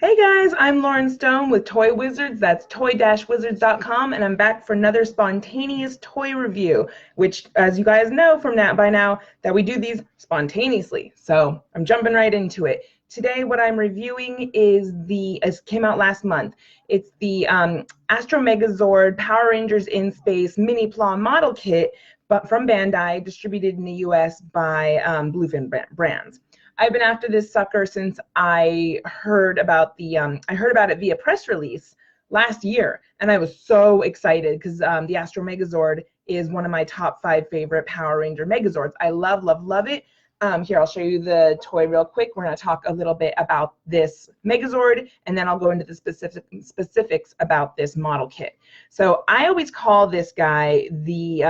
Hey guys, I'm Lauren Stone with Toy Wizards, that's toy-wizards.com, and I'm back for another spontaneous toy review, which, as you guys know from that by now, that we do these spontaneously. So I'm jumping right into it. Today, what I'm reviewing is it came out last month. It's the Astro Megazord Power Rangers in Space MiniPla model kit, but from Bandai, distributed in the US by Bluefin Brands. I've been after this sucker since I heard about it via press release last year, and I was so excited because the Astro Megazord is one of my top 5 favorite Power Ranger Megazords. I love, love, love it. Here, I'll show you the toy real quick. We're going to talk a little bit about this Megazord, and then I'll go into the specifics about this model kit. So I always call this guy the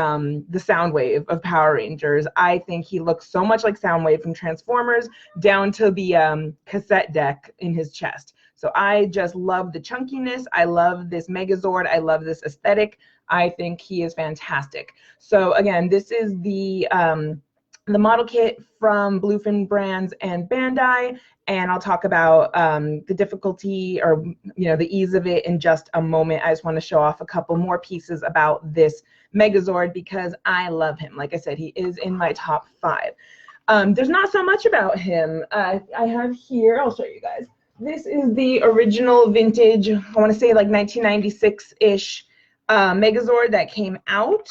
Soundwave of Power Rangers. I think he looks so much like Soundwave from Transformers, down to the cassette deck in his chest. So I just love the chunkiness. I love this Megazord. I love this aesthetic. I think he is fantastic. So again, this is the model kit from Bluefin Brands and Bandai, and I'll talk about the difficulty or the ease of it in just a moment. I just want to show off a couple more pieces about this Megazord because I love him. Like I said, he is in my top 5. There's not so much about him. I have here, I'll show you guys. This is the original vintage, I want to say like 1996-ish Megazord that came out.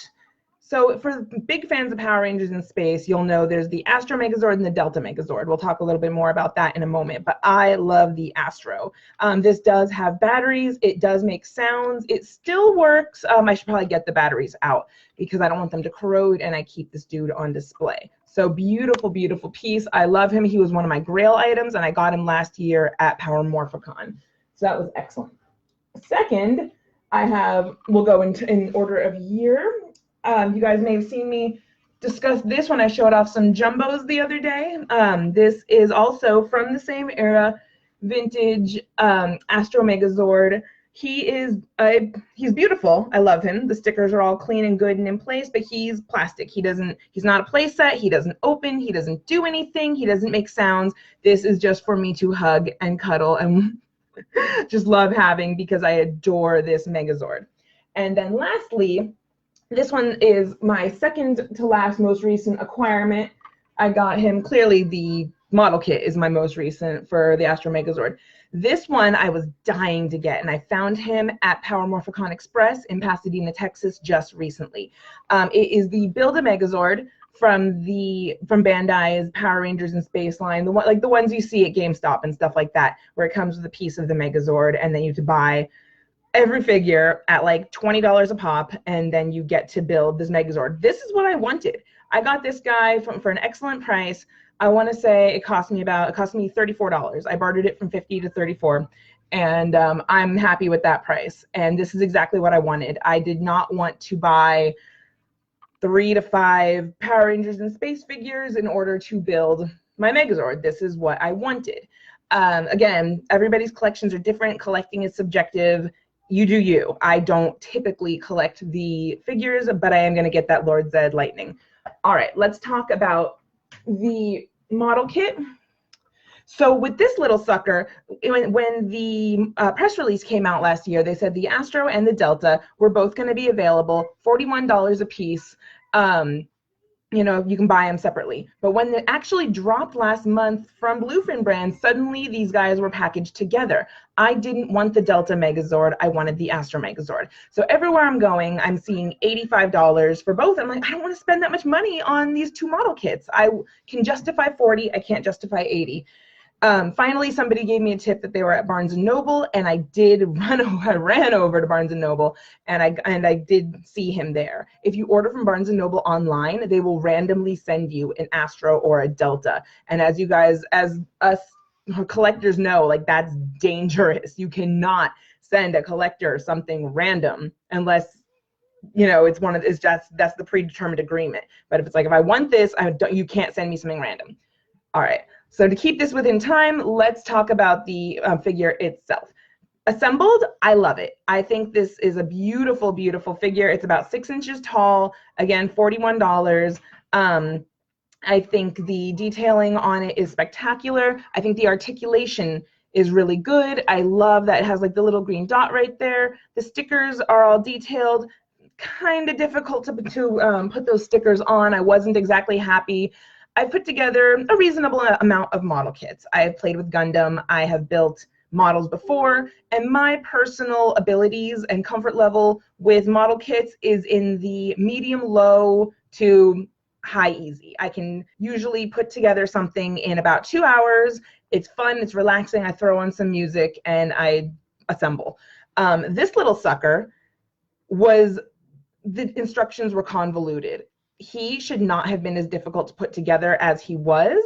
So for big fans of Power Rangers in space, you'll know there's the Astro Megazord and the Delta Megazord. We'll talk a little bit more about that in a moment, but I love the Astro. This does have batteries. It does make sounds. It still works. I should probably get the batteries out because I don't want them to corrode, and I keep this dude on display. So beautiful, beautiful piece. I love him. He was one of my grail items, and I got him last year at Power Morphicon. So that was excellent. Second, we'll go in order of year. You guys may have seen me discuss this when I showed off some jumbos the other day. This is also from the same era, vintage Astro Megazord. He's beautiful. I love him. The stickers are all clean and good and in place, but he's plastic. He's not a play set. He doesn't open. He doesn't do anything. He doesn't make sounds. This is just for me to hug and cuddle and just love having because I adore this Megazord. And then lastly, this one is my second to last most recent acquirement. I got him, clearly the model kit is my most recent for the Astro Megazord. This one I was dying to get, and I found him at Power Morphicon Express in Pasadena, Texas just recently. It is the Build-A-Megazord from Bandai's Power Rangers in Space line, the ones you see at GameStop and stuff like that, where it comes with a piece of the Megazord, and then you have to buy every figure at like $20 a pop, and then you get to build this Megazord. This is what I wanted. I got this guy for an excellent price. I want to say it cost me $34. I bartered it from $50 to $34, and I'm happy with that price. And this is exactly what I wanted. I did not want to buy 3 to 5 Power Rangers in Space figures in order to build my Megazord. This is what I wanted. Again, everybody's collections are different. Collecting is subjective. You do you. I don't typically collect the figures, but I am going to get that Lord Zed Lightning. All right, let's talk about the model kit. So with this little sucker, when the press release came out last year, they said the Astro and the Delta were both going to be available, $41 a piece. You can buy them separately. But when it actually dropped last month from Bluefin Brands, suddenly these guys were packaged together. I didn't want the Delta Megazord. I wanted the Astro Megazord. So everywhere I'm going, I'm seeing $85 for both. I'm like, I don't want to spend that much money on these 2 model kits. I can justify 40. I can't justify 80. Finally, somebody gave me a tip that they were at Barnes & Noble, and I ran over to Barnes & Noble, and I did see him there. If you order from Barnes & Noble online, they will randomly send you an Astro or a Delta. And as us collectors know, like, that's dangerous. You cannot send a collector something random unless that's the predetermined agreement. But if it's like, if I want this, you can't send me something random. All right. So to keep this within time, let's talk about the figure itself. Assembled, I love it. I think this is a beautiful, beautiful figure. It's about 6 inches tall. Again, $41. I think the detailing on it is spectacular. I think the articulation is really good. I love that it has like the little green dot right there. The stickers are all detailed. Kind of difficult to put those stickers on. I wasn't exactly happy. I put together a reasonable amount of model kits. I have played with Gundam. I have built models before, and my personal abilities and comfort level with model kits is in the medium low to high easy. I can usually put together something in about 2 hours. It's fun, it's relaxing. I throw on some music and I assemble. This little sucker the instructions were convoluted. He should not have been as difficult to put together as he was.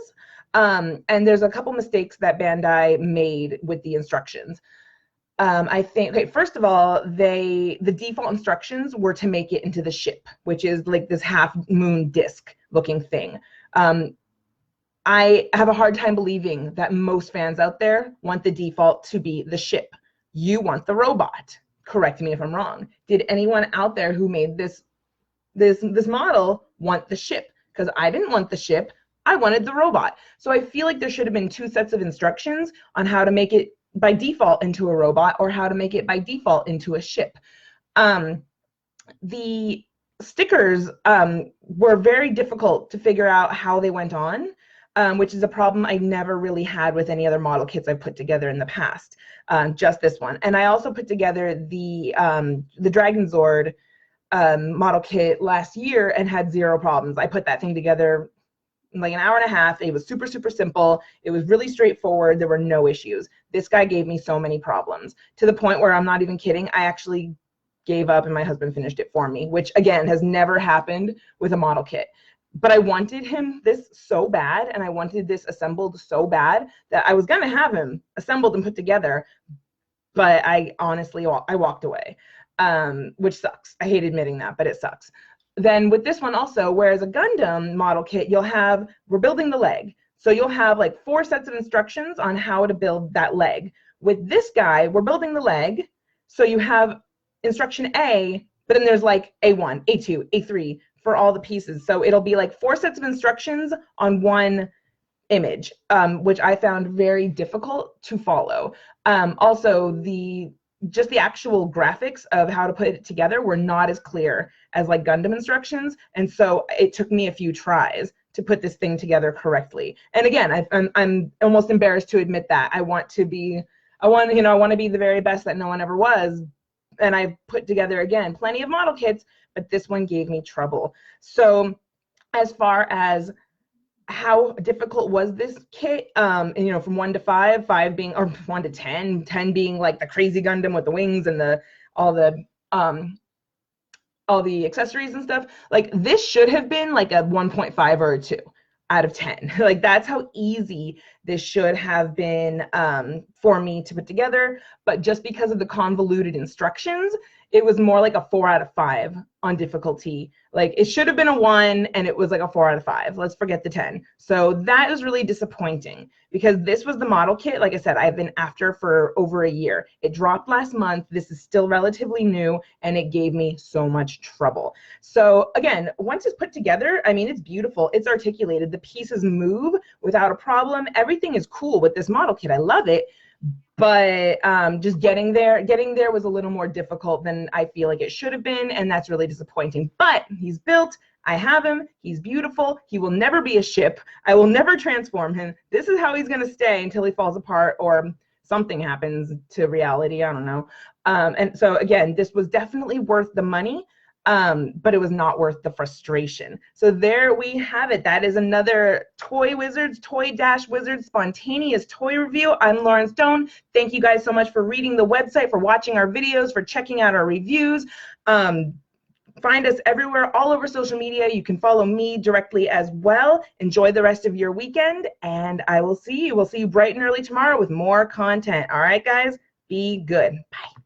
And there's a couple mistakes that Bandai made with the instructions. I think, okay, first of all, the default instructions were to make it into the ship, which is like this half moon disc looking thing. I have a hard time believing that most fans out there want the default to be the ship. You want the robot. Correct me if I'm wrong. Did anyone out there who made this model want the ship? Because I didn't want the ship. I wanted the robot. So I feel like there should have been 2 sets of instructions on how to make it by default into a robot or how to make it by default into a ship. The stickers were very difficult to figure out how they went on, which is a problem I never really had with any other model kits I've put together in the past, just this one. And I also put together the Dragon Zord model kit last year and had 0 problems. I put that thing together in like an hour and a half. It was super, super simple. It was really straightforward. There were no issues. This guy gave me so many problems to the point where I'm not even kidding. I actually gave up and my husband finished it for me, which again has never happened with a model kit. But I wanted him this so bad, and I wanted this assembled so bad that I was going to have him assembled and put together, but I honestly, I walked away, which sucks. I hate admitting that, but it sucks. Then with this one also, whereas a Gundam model kit, we're building the leg. So you'll have like 4 sets of instructions on how to build that leg. With this guy, we're building the leg. So you have instruction A, but then there's like A1, A2, A3 for all the pieces. So it'll be like 4 sets of instructions on one image, which I found very difficult to follow. Also, just the actual graphics of how to put it together were not as clear as like Gundam instructions. And so it took me a few tries to put this thing together correctly. And again, I'm almost embarrassed to admit that. I want to be the very best that no one ever was. And I put together, again, plenty of model kits, but this one gave me trouble. So as far as how difficult was this kit, from 1 to 5, 5 being, or 1 to 10, 10 being like the crazy Gundam with the wings and all the accessories and stuff. Like, this should have been like a 1.5 or a 2 out of 10. Like, that's how easy this should have been for me to put together. But just because of the convoluted instructions, it was more like a 4 out of 5 on difficulty. Like, it should have been a 1 and it was like a 4 out of 5. Let's forget the 10. So that is really disappointing because this was the model kit, like I said, I've been after for over a year. It dropped last month. This is still relatively new and it gave me so much trouble. So again, once it's put together, I mean, it's beautiful. It's articulated. The pieces move without a problem. Everything is cool with this model kit. I love it. But just getting there was a little more difficult than I feel like it should have been, and that's really disappointing. But he's built. I have him. He's beautiful. He will never be a ship. I will never transform him. This is how he's going to stay until he falls apart or something happens to reality. I don't know. And so, again, this was definitely worth the money. But it was not worth the frustration. So there we have it. That is another Toy Wizards spontaneous toy review. I'm Lauren Stone. Thank you guys so much for reading the website, for watching our videos, for checking out our reviews. Find us everywhere, all over social media. You can follow me directly as well. Enjoy the rest of your weekend, and I will see you. We'll see you bright and early tomorrow with more content. All right, guys? Be good. Bye.